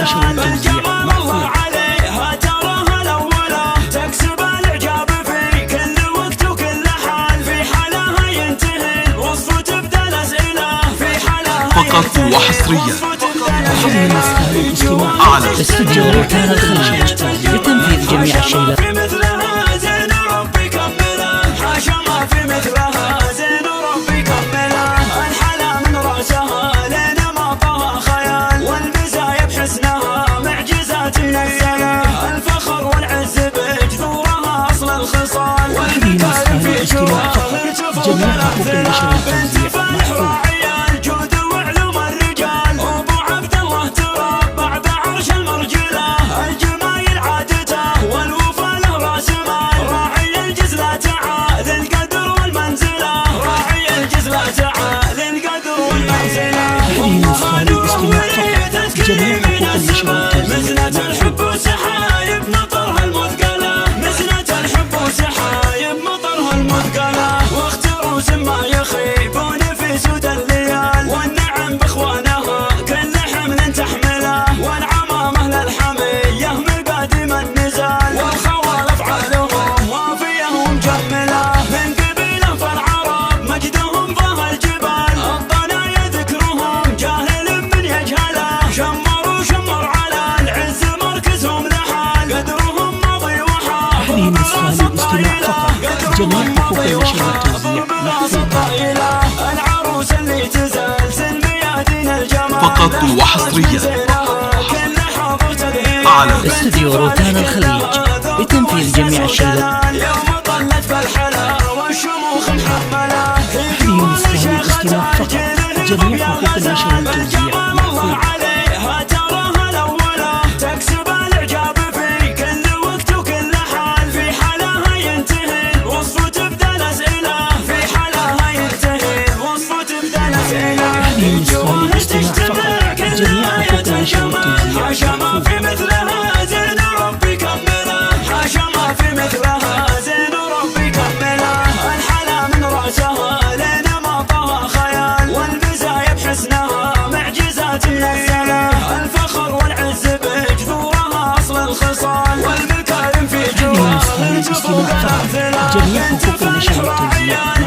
النشر والتوزيع محفوظ. عليها تراها الأولى تكسب الإعجاب في كل وقت وكل حال، في حالها ينتهي الوصف وتبدأ الأسئلة، في حالها فقط وحصريا حول النسخة والاستماع على استوديو روتانا الخليج لتنفيذ جميع الشيلات. في مثلها زين ربي كملها، حاشا ما في مثلها زين ربي كملها، الحلا من رأسها لين ما طه خيال، والمزايا بحسنها معجزات منزلة، الفخر والعز بجذورها أصل الخصال، والمكارم في جواها تفوق الأمثلة، بنت فالح راعية الجود وعلوم الرجال، أبو عبد الله تراب بعد عرش المرجلة، الجمايل عادته والوفا له راس مال، راعي الجزلة تعال القدر والمنزلة، راعي الجزلة تعال القدر والمنزلة، النسخة والاستماع فقط جميع حقوق النشر والتوزيع مزنة الحب وسحايب مطرها المثقلة، مزنة الحب وسحايب مطرها المثقلة، واختروا ما يخيبون في سود الليال، والنعم باخوانها كل حمل تحمله، والعمامة للحمية مقادم النزال، والخوال افعالهم وافية ومجملة، من قبيلة فالعرب مجدهم ظهر الجبال، الضنايا ذكرهم جاهل من يجهله، شمر على العز مركزهم لحال، قدرهم ماضي وحال. هذه النسخة للاستماع فقط جميع حقوق النشر والتوزيع محفوظ. العروس اللي تزلزل ميادين الجمال، فقط وحصريا على استوديو روتانا الخليج لتنفيذ جميع الشيلات. يوم طلت بالحلا والشموخ محملة، هذه النسخة والاستماع فقط جميع حقوق النشر والتوزيع محفوظ. عليها تراها الأولى تكسب الإعجاب في كل وقت وكل حال، في حالها ينتهي الوصف وتبدأ الأسئلة، في حالها ينتهي الوصف وتبدأ الأسئلة، هذه النسخة والاستماع فقط جميع حقوق النشر والتوزيع حاشا ما في مثلها زين ربي كملها، حاشا ما في مثلها زين ربي كملها، الحلا من رأسها لين ما طه خيال، والمزايا بحسنها معجزات منزلة، الفخر والعز بجذورها أصل الخصال، والمكارم في جواها هذه النسخة والاستماع فقط جميع حقوق النشر والتوزيع